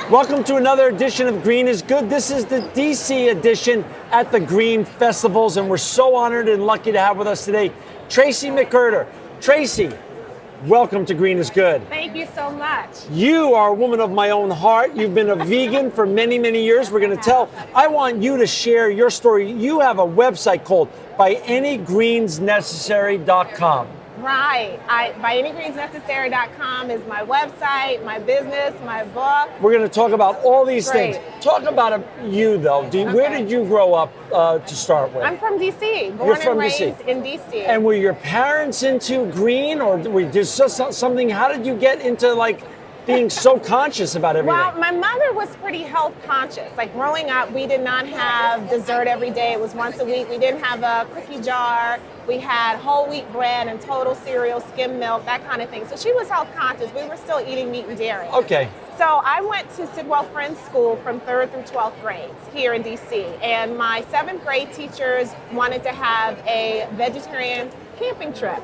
Welcome to another edition of Green is Good. This is the DC edition at the Green Festivals, and we're so honored and lucky to have with us today Tracy Mcquirter. Tracy, welcome to Green is Good. Thank you so much. You are a woman of my own heart. You've been a vegan for many, many years. We're going to tell. I want you to share your story. You have a website called byanyGreensNecessary.com. Right. ByanyGreensNecessary.com is my website, my business, my book. We're going to talk about all these Great. things. Talk about you, though. Where did you grow up to start with? I'm from DC, You're born from and raised DC. in DC. And were your parents into green, or were you just something? How did you get into being so conscious about everything? Well, my mother was pretty health conscious. Like growing up, we did not have dessert every day. It was once a week. We didn't have a cookie jar. We had whole wheat bread and total cereal, skim milk, that kind of thing. So she was health conscious. We were still eating meat and dairy. Okay. So I went to Sidwell Friends School from 3rd through 12th grades here in DC. And my 7th grade teachers wanted to have a vegetarian camping trip.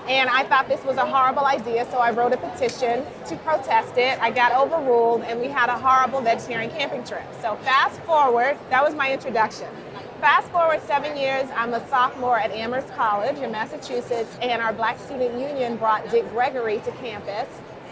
And I thought this was a horrible idea, so I wrote a petition to protest it. I got overruled, and we had a horrible vegetarian camping trip. So fast forward, that was my introduction. Fast forward 7 years, I'm a sophomore at Amherst College in Massachusetts, and our Black Student Union brought Dick Gregory to campus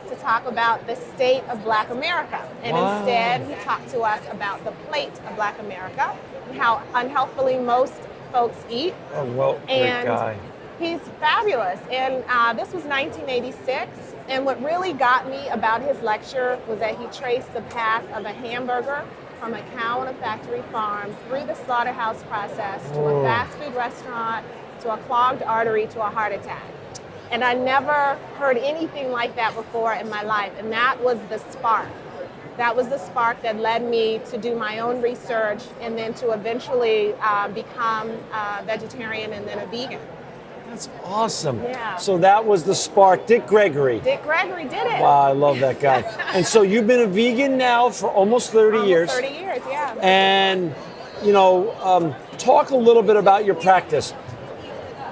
to talk about the state of Black America. And instead, he talked to us about the plate of Black America and how unhealthfully most folks eat. Oh, well, great guy. He's fabulous, and this was 1986, and what really got me about his lecture was that he traced the path of a hamburger from a cow on a factory farm through the slaughterhouse process to a fast food restaurant to a clogged artery to a heart attack. And I never heard anything like that before in my life, and that was the spark. That was the spark that led me to do my own research and then to eventually become a vegetarian and then a vegan. That's awesome. Yeah. So that was the spark. Dick Gregory. Dick Gregory did it. Wow, I love that guy. And so you've been a vegan now for almost 30 years. 30 years, yeah. And, talk a little bit about your practice.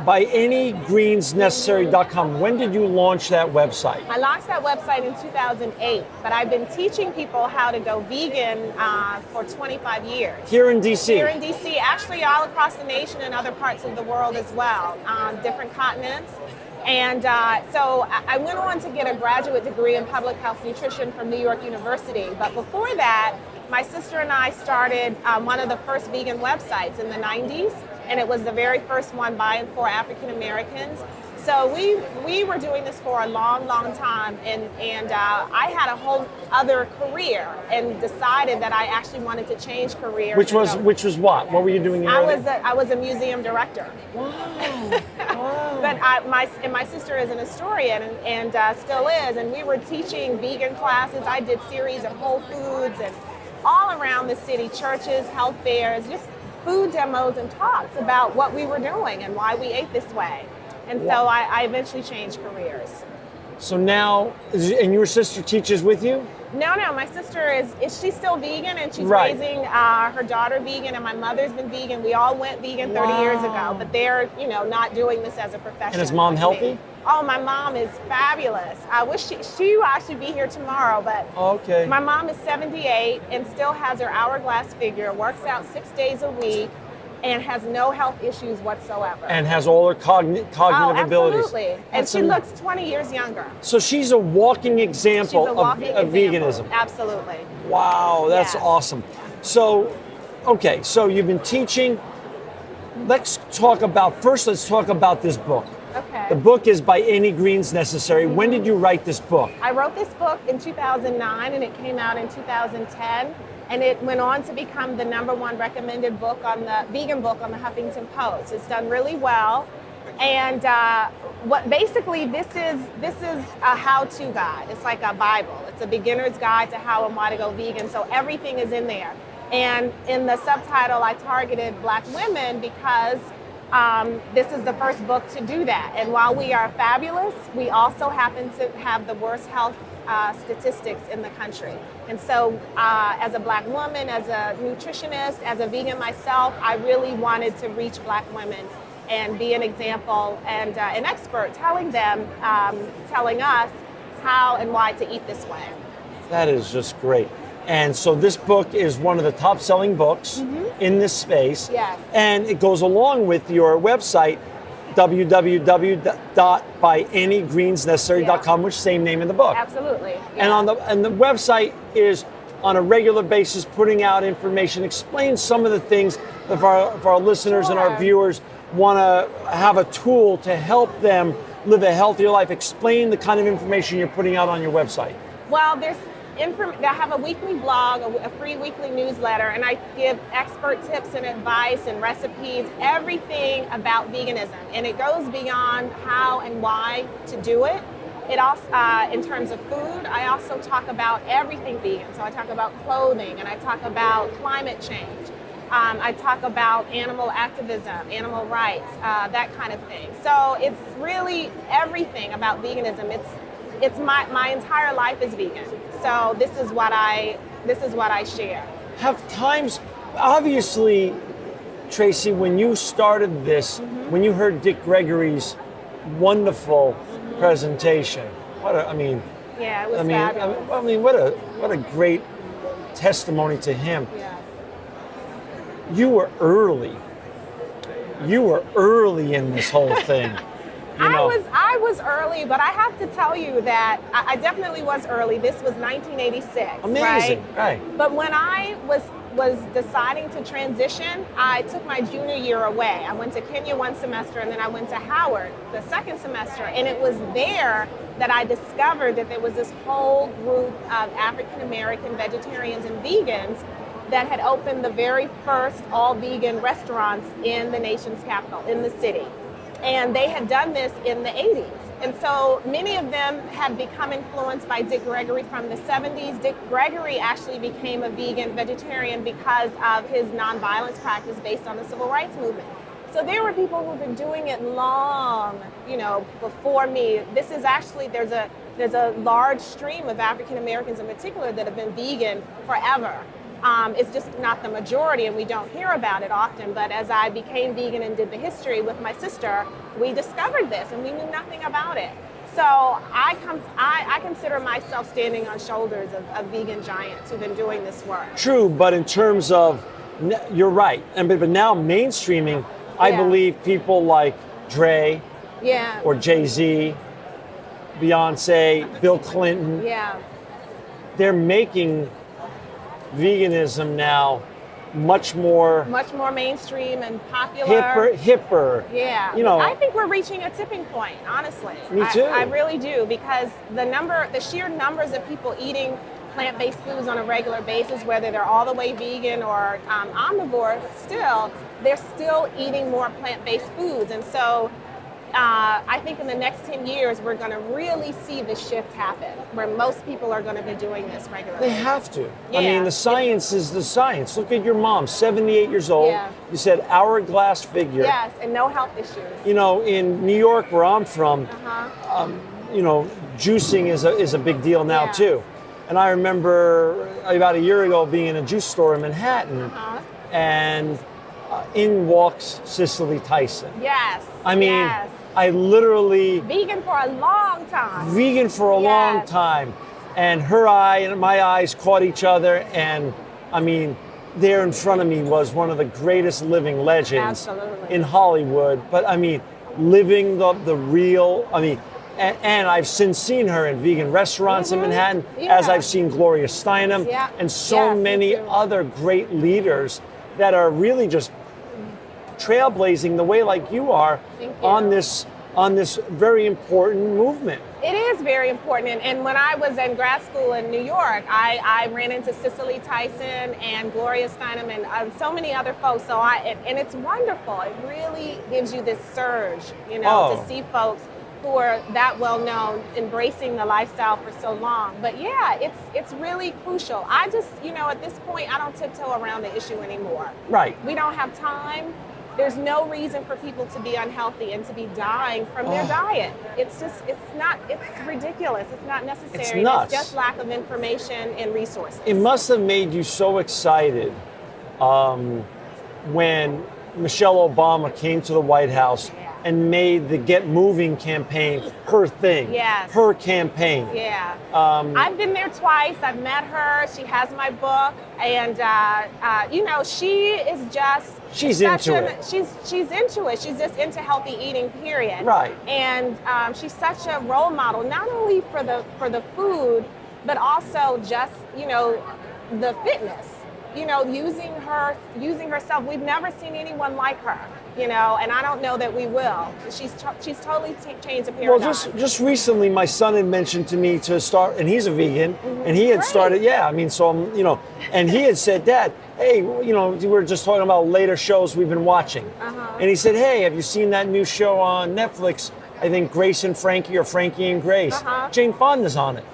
ByanyGreensNecessary.com. When did you launch that website? I launched that website in 2008, but I've been teaching people how to go vegan for 25 years. Here in DC? Here in DC, actually all across the nation and other parts of the world as well, different continents. And so I went on to get a graduate degree in public health nutrition from New York University. But before that, my sister and I started one of the first vegan websites in the 90s. And it was the very first one by and for African Americans. So we were doing this for a long, long time, and I had a whole other career and decided that I actually wanted to change careers. Which was what? What were you doing? I was a museum director. Wow. Wow. But my sister is an historian and still is, and we were teaching vegan classes. I did series at Whole Foods and all around the city, churches, health fairs, just food demos and talks about what we were doing and why we ate this way. And so I eventually changed careers. So now, and your sister teaches with you? No, my sister she's still vegan, and she's Right. raising her daughter vegan, and my mother's been vegan. We all went vegan 30 years ago, but they're, not doing this as a profession. And is mom like healthy? me. Oh, my mom is fabulous. I wish she will actually be here tomorrow, but Okay. my mom is 78 and still has her hourglass figure, works out 6 days a week, and has no health issues whatsoever. And has all her cognitive abilities. Absolutely. And she looks 20 years younger. So she's a walking example of example. veganism. Absolutely. Wow, that's Yes. awesome. So, okay, so you've been teaching. Let's talk about this book. Okay. The book is By Any Greens Necessary. When did you write this book? I wrote this book in 2009 and it came out in 2010. And it went on to become the #1 recommended book vegan book on the Huffington Post. It's done really well. And this is a how-to guide. It's like a Bible. It's a beginner's guide to how and why to go vegan. So everything is in there. And in the subtitle, I targeted Black women because this is the first book to do that. And while we are fabulous, we also happen to have the worst health statistics in the country. And so as a Black woman, as a nutritionist, as a vegan myself, I really wanted to reach Black women and be an example and an expert telling us how and why to eat this way. That is just great. And so this book is one of the top selling books in this space. Yes. And it goes along with your website, www.byanygreensnecessary.com, which is the same name in the book. Absolutely. And on the website is on a regular basis putting out information, explain some of the things that if our listeners and our Sure. viewers want to have a tool to help them live a healthier life. Explain the kind of information you're putting out on your website. Well, I have a weekly blog, a free weekly newsletter, and I give expert tips and advice and recipes, everything about veganism. And it goes beyond how and why to do it. It also, in terms of food, I also talk about everything vegan. So I talk about clothing, and I talk about climate change. I talk about animal activism, animal rights, that kind of thing. So it's really everything about veganism. It's my entire life is vegan. So this is what I share. Have times, obviously, Tracy, when you started this, when you heard Dick Gregory's wonderful presentation, Yeah, it was fabulous. I mean, what a great testimony to him. Yes. You were early. You were early in this whole thing. I was early, but I have to tell you that I definitely was early. This was 1986. Amazing, right? But when I was deciding to transition, I took my junior year away. I went to Kenya one semester, and then I went to Howard the second semester. And it was there that I discovered that there was this whole group of African American vegetarians and vegans that had opened the very first all-vegan restaurants in the nation's capital, in the city. And they had done this in the 80s. And so many of them had become influenced by Dick Gregory from the 70s. Dick Gregory actually became a vegetarian because of his nonviolence practice based on the civil rights movement. So there were people who've been doing it long, before me. This is actually, there's a large stream of African Americans in particular that have been vegan forever. It's just not the majority, and we don't hear about it often. But as I became vegan and did the history with my sister, we discovered this, and we knew nothing about it. So I consider myself standing on shoulders of vegan giants who've been doing this work. True, but in terms of, you're right. But now mainstreaming, I believe people like Dre, or Jay-Z, Beyonce, Bill Clinton, they're making veganism now much more mainstream and popular, hipper. Yeah, I think we're reaching a tipping point, honestly. Me too. I really do, because the sheer numbers of people eating plant-based foods on a regular basis, whether they're all the way vegan or omnivore, they're still eating more plant-based foods. And so I think in the next 10 years, we're going to really see the shift happen, where most people are going to be doing this regularly. They have to. Yeah. I mean, the science is the science. Look at your mom, 78 years old. Yeah. You said hourglass figure. Yes, and no health issues. In New York, where I'm from, juicing is a big deal now too. And I remember about a year ago being in a juice store in Manhattan, and in walks Cicely Tyson. Yes. I literally... Vegan for a long time. Long time. And her eye and my eyes caught each other, and there in front of me was one of the greatest living legends in Hollywood. But living the real, and I've since seen her in vegan restaurants in Manhattan, as I've seen Gloria Steinem, and so many other great leaders that are really just trailblazing the way like you are on this very important movement. It is very important. And when I was in grad school in New York, I ran into Cicely Tyson and Gloria Steinem and so many other folks. So and it's wonderful. It really gives you this surge, to see folks who are that well known embracing the lifestyle for so long. But it's really crucial. I just, at this point, I don't tiptoe around the issue anymore. Right. We don't have time. There's no reason for people to be unhealthy and to be dying from their diet. It's ridiculous. It's not necessary. It's nuts. It's just lack of information and resources. It must have made you so excited when Michelle Obama came to the White House and made the Get Moving campaign her thing, Yes. her campaign. Yeah. I've been there twice. I've met her. She has my book, and you know, she is just She's into it. She's into it. She's just into healthy eating, period. Right. And she's such a role model, not only for the food, but also just, you know, the fitness. You know, using herself. We've never seen anyone like her, you know, and I don't know that we will. She's totally changed the paradigm. Well, just recently, my son had mentioned to me to start, and he's a vegan, and he had started. Yeah, I mean, so I'm, you know, and he had said, Dad, hey, you know, we were just talking about later shows we've been watching, and he said, hey, have you seen that new show on Netflix? I think Grace and Frankie, or Frankie and Grace. Jane Fonda's on it.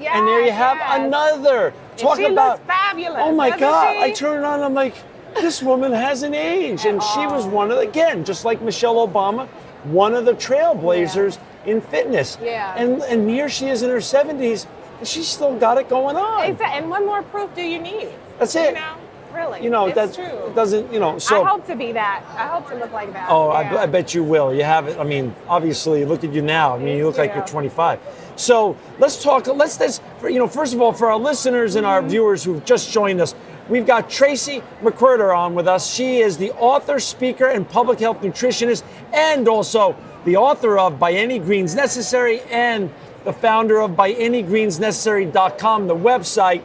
Yes, And there you have another. Talk she about looks fabulous. Oh my doesn't God! she? I turned on. I'm like, this woman hasn't aged, and she was one of again, just like Michelle Obama, one of the trailblazers in fitness. Yeah. And here she is in her 70s, and she's still got it going on. Exactly. And what more proof do you need? That's it. You know, really. You know, it's that true. doesn't. You know, so. I hope to be that. I hope to look like that. Oh, yeah. I bet you will. You have it. I mean, obviously, look at you now. I mean, you look like you're 25. So let's talk. You know, first of all, for our listeners and our viewers who've just joined us, we've got Tracy Mcquirter on with us. She is the author, speaker, and public health nutritionist, and also the author of By Any Greens Necessary and the founder of ByAnyGreensNecessary.com, the website.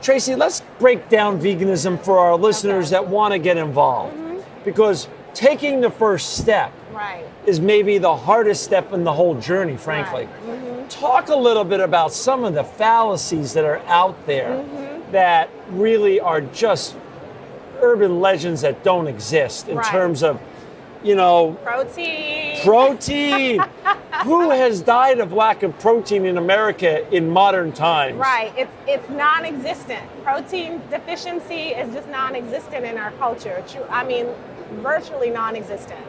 Tracy, let's break down veganism for our listeners that want to get involved, because taking the first step is maybe the hardest step in the whole journey, frankly. Talk a little bit about some of the fallacies that are out there that really are just urban legends that don't exist in terms of, you know, protein. Who has died of lack of protein in America in modern times? Right, it's non-existent. Protein deficiency is just non-existent in our culture. I mean, virtually non-existent.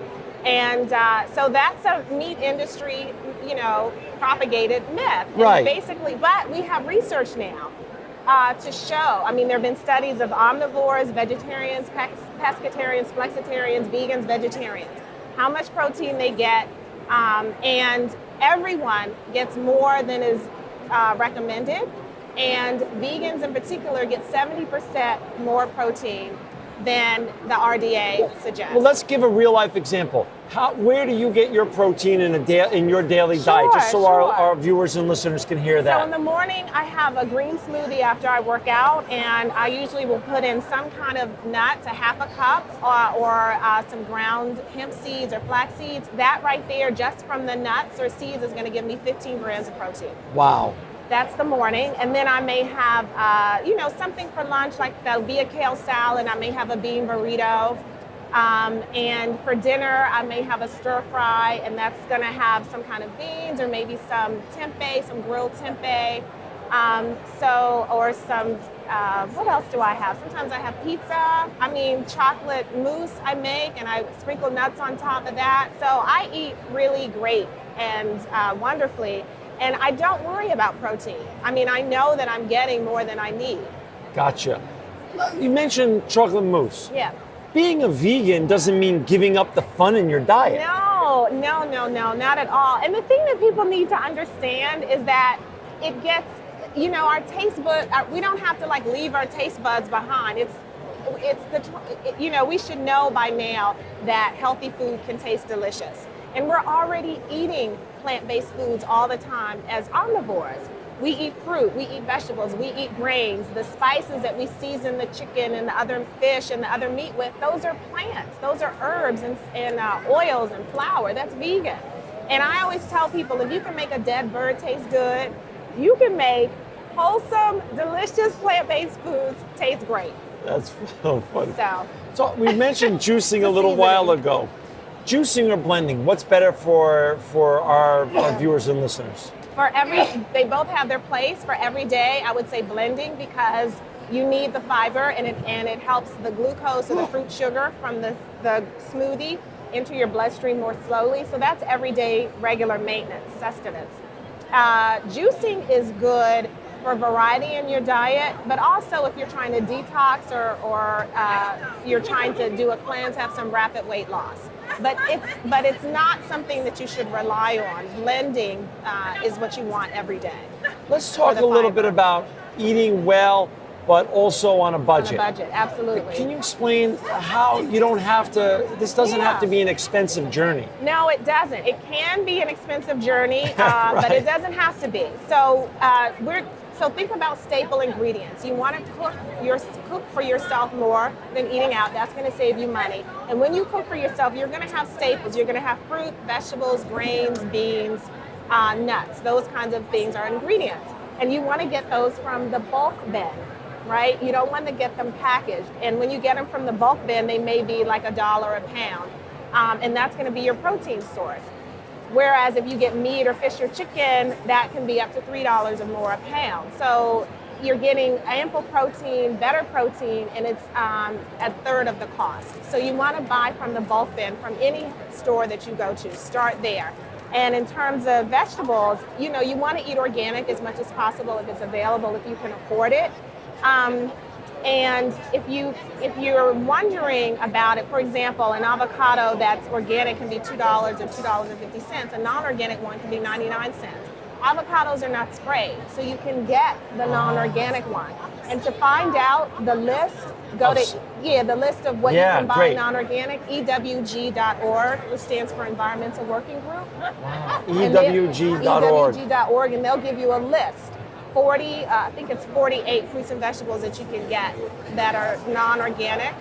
And so that's a meat industry, you know, propagated myth. And basically, but we have research now to show. I mean, there have been studies of omnivores, vegetarians, pescatarians, flexitarians, vegans, vegetarians, how much protein they get, and everyone gets more than is recommended. And vegans in particular get 70% more protein than the RDA suggests. Well, let's give a real life example. Where do you get your protein in your daily diet? Just so our viewers and listeners can hear that. So in the morning, I have a green smoothie after I work out, and I usually will put in some kind of nuts, a half a cup, or some ground hemp seeds or flax seeds. That right there, just from the nuts or seeds, is going to give me 15 grams of protein. Wow. That's the morning, and then I may have, you know, something for lunch, like that'll be a kale salad. I may have a bean burrito, and for dinner, I may have a stir fry, and that's going to have some kind of beans or maybe some tempeh, some grilled tempeh. Or some. What else do I have? Sometimes I have pizza. I mean, chocolate mousse I make, and I sprinkle nuts on top of that. So I eat really great and wonderfully. And I don't worry about protein. I mean, I know that I'm getting more than I need. Gotcha. You mentioned chocolate mousse. Yeah. Being a vegan doesn't mean giving up the fun in your diet. No, not at all. And the thing that people need to understand is that it gets, you know, our taste bud, we don't have to like leave our taste buds behind. You know, we should know by now that healthy food can taste delicious. And we're already eating plant-based foods all the time as omnivores. We eat fruit, we eat vegetables, we eat grains. The spices that we season the chicken and the other fish and the other meat with, those are plants. Those are herbs and oils and flour. That's vegan. And I always tell people, if you can make a dead bird taste good, you can make wholesome, delicious plant-based foods taste great. That's so funny. So we mentioned juicing a little while ago. Juicing or blending, what's better for our viewers and listeners? They both have their place. For every day, I would say blending, because you need the fiber and it helps the glucose or the fruit sugar from the smoothie into your bloodstream more slowly. So that's everyday regular maintenance, sustenance. Juicing is good for variety in your diet, but also if you're trying to detox or you're trying to do a cleanse, have some rapid weight loss. But it's not something that you should rely on. Blending is what you want every day. Let's talk a little bit about eating well, but also on a budget. On a budget, absolutely. Can you explain how you don't have to, this doesn't have to be an expensive journey? No, it doesn't. It can be an expensive journey, Right. but it doesn't have to be. So so think about staple ingredients. You want to cook for yourself more than eating out. That's going to save you money. And when you cook for yourself, you're going to have staples. You're going to have fruit, vegetables, grains, beans, nuts. Those kinds of things are ingredients. And you want to get those from the bulk bin, right? You don't want to get them packaged. And when you get them from the bulk bin, they may be like $1 a pound. And that's going to be your protein source. Whereas if you get meat or fish or chicken, that can be up to $3 or more a pound. So you're getting ample protein, better protein, and it's a third of the cost. So you want to buy from the bulk bin from any store that you go to. Start there. And in terms of vegetables, you want to eat organic as much as possible if it's available, if you can afford it. And if you're wondering about it, for example, an avocado that's organic can be $2 or $2.50. A non-organic one can be 99 cents. Avocados are not sprayed, so you can get the non-organic one. And to find out the list, the list of what you can buy non-organic, EWG.org, which stands for Environmental Working Group. Wow. EWG.org. EWG.org, and they'll give you a list. 48 fruits and vegetables that you can get that are non-organic,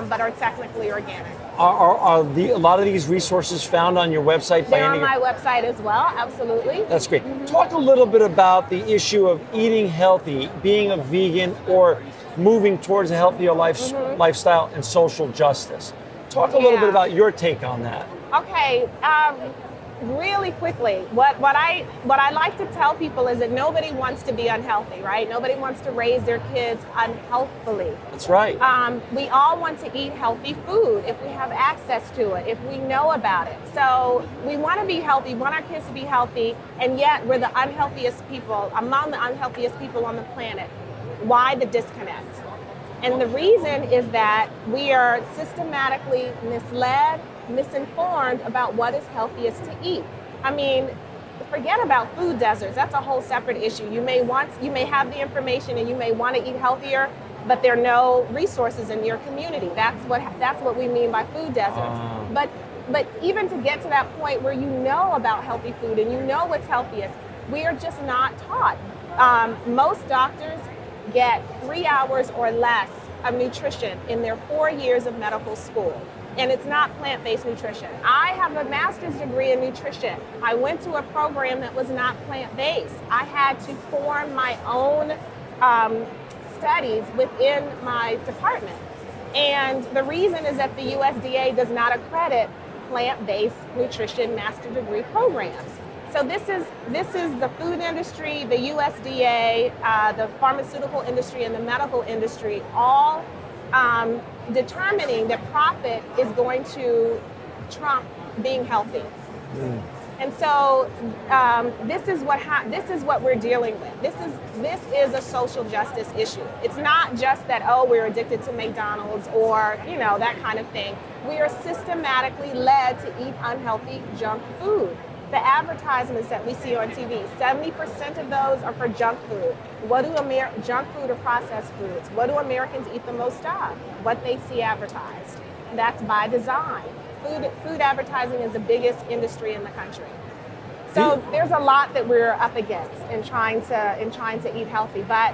but are technically organic. Are a lot of these resources found on your website? They're on my website as well, absolutely. That's great. Mm-hmm. Talk a little bit about the issue of eating healthy, being a vegan, or moving towards a healthier lifestyle and social justice. Talk a little bit about your take on that. Okay. Really quickly, what I like to tell people is that nobody wants to be unhealthy, right? Nobody wants to raise their kids unhealthily. That's right. We all want to eat healthy food if we have access to it, if we know about it. So we want to be healthy, we want our kids to be healthy, and yet we're the unhealthiest people, among the unhealthiest people on the planet. Why the disconnect? And the reason is that we are systematically misled, misinformed about what is healthiest to eat. I mean, forget about food deserts. That's a whole separate issue. You may have the information and you may want to eat healthier, but there are no resources in your community. That's what we mean by food deserts. But even to get to that point where you know about healthy food and you know what's healthiest, we are just not taught. Most doctors get 3 hours or less of nutrition in their 4 years of medical school. And it's not plant-based nutrition. I have a master's degree in nutrition. I went to a program that was not plant-based. I had to form my own studies within my department. And the reason is that the USDA does not accredit plant-based nutrition master degree programs. So this is the food industry, the USDA, the pharmaceutical industry, and the medical industry all determining that profit is going to trump being healthy. And so this is what we're dealing with. This is a social justice issue. It's not just that, we're addicted to McDonald's or that kind of thing. We are systematically led to eat unhealthy junk food. The advertisements that we see on TV, 70% of those are for junk food. Junk food or processed foods? What do Americans eat the most of? What they see advertised. That's by design. Food advertising is the biggest industry in the country. So there's a lot that we're up against in trying to eat healthy. But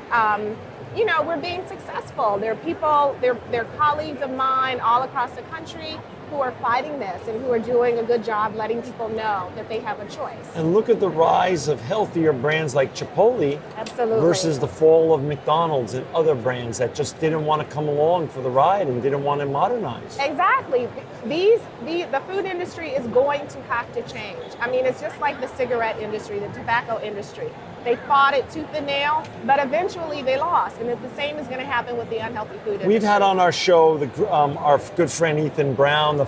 we're being successful. There are people, there are colleagues of mine all across the country who are fighting this and who are doing a good job letting people know that they have a choice. And look at the rise of healthier brands like Chipotle versus the fall of McDonald's and other brands that just didn't want to come along for the ride and didn't want to modernize. Exactly. The food industry is going to have to change. I mean, it's just like the cigarette industry, the tobacco industry. They fought it tooth and nail, but eventually they lost. And the same is going to happen with the unhealthy food industry. We've had on our show our good friend Ethan Brown, the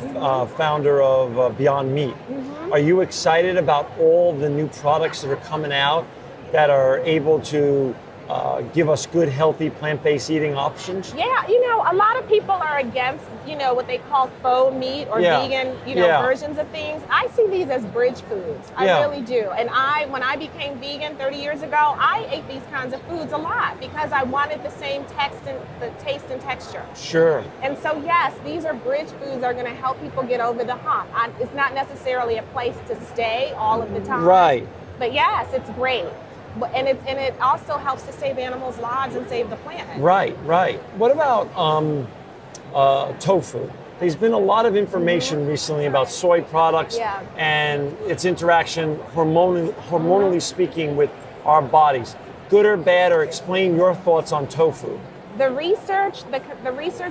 founder of Beyond Meat. Are you excited about all the new products that are coming out that are able to give us good, healthy, plant-based eating options? Yeah, a lot of people are against, what they call faux meat or vegan, versions of things. I see these as bridge foods. I really do. And when I became vegan 30 years ago, I ate these kinds of foods a lot because I wanted the same taste and texture. Sure. And so, yes, these are bridge foods that are going to help people get over the hump. It's not necessarily a place to stay all of the time. Right. But yes, it's great. And it also helps to save animals' lives and save the planet. Right. What about tofu? There's been a lot of information recently about soy products and its interaction, hormonally speaking, with our bodies. Good or bad, or explain your thoughts on tofu. The research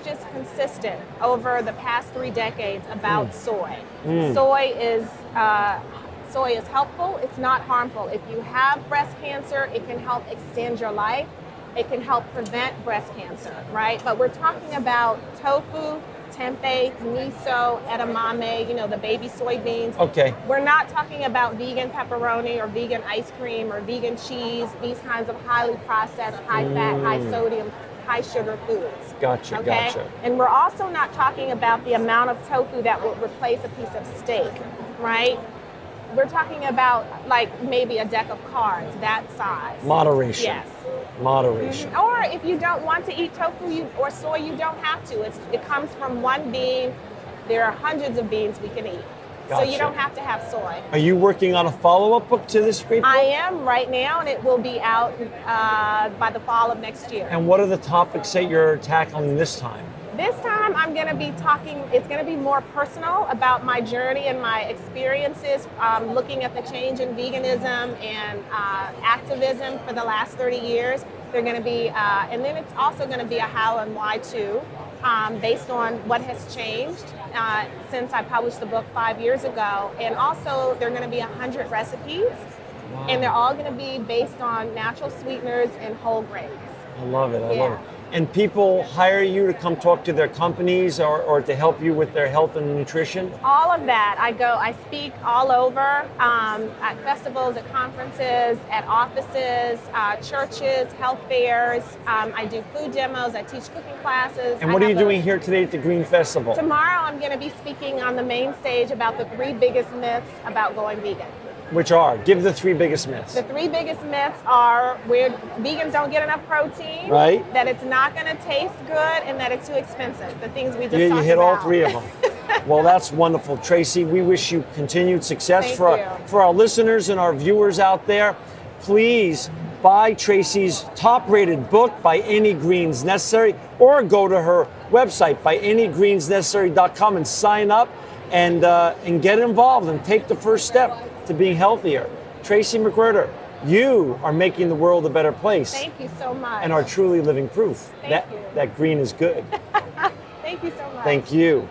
is consistent over the past 3 decades about soy. Soy is helpful, it's not harmful. If you have breast cancer, it can help extend your life. It can help prevent breast cancer, right? But we're talking about tofu, tempeh, miso, edamame, the baby soybeans. Okay. We're not talking about vegan pepperoni or vegan ice cream or vegan cheese, these kinds of highly processed, high fat, high sodium, high sugar foods. Gotcha. And we're also not talking about the amount of tofu that will replace a piece of steak, right? We're talking about like maybe a deck of cards, that size. Moderation. Yes. Moderation. Or if you don't want to eat tofu or soy, you don't have to. It comes from one bean. There are hundreds of beans we can eat. Gotcha. So you don't have to have soy. Are you working on a follow-up book to this great book? I am right now, and it will be out by the fall of next year. And what are the topics that you're tackling this time? This time I'm going to be it's going to be more personal about my journey and my experiences looking at the change in veganism and activism for the last 30 years. They're going to be, and then it's also going to be a how and why too, based on what has changed since I published the book 5 years ago. And also there are going to be 100 recipes, and they're all going to be based on natural sweeteners and whole grains. I love it. I love it. And people hire you to come talk to their companies or to help you with their health and nutrition? All of that. I speak all over at festivals, at conferences, at offices, churches, health fairs. I do food demos. I teach cooking classes. And what are you doing here today at the Green Festival? Tomorrow I'm going to be speaking on the main stage about the 3 biggest myths about going vegan. Which are? Give the 3 biggest myths. The 3 biggest myths are where vegans don't get enough protein, right? That it's not going to taste good, and that it's too expensive. The things we just talked about. You hit all 3 of them. Well, that's wonderful, Tracy. We wish you continued success. For our listeners and our viewers out there. Please buy Tracy's top-rated book, By Any Greens Necessary, or go to her website, byanyGreensNecessary.com, and sign up and get involved and take the first step to being healthier. Tracy Mcquirter, you are making the world a better place. Thank you so much. And are truly living proof Thank you. that green is good. Thank you so much. Thank you.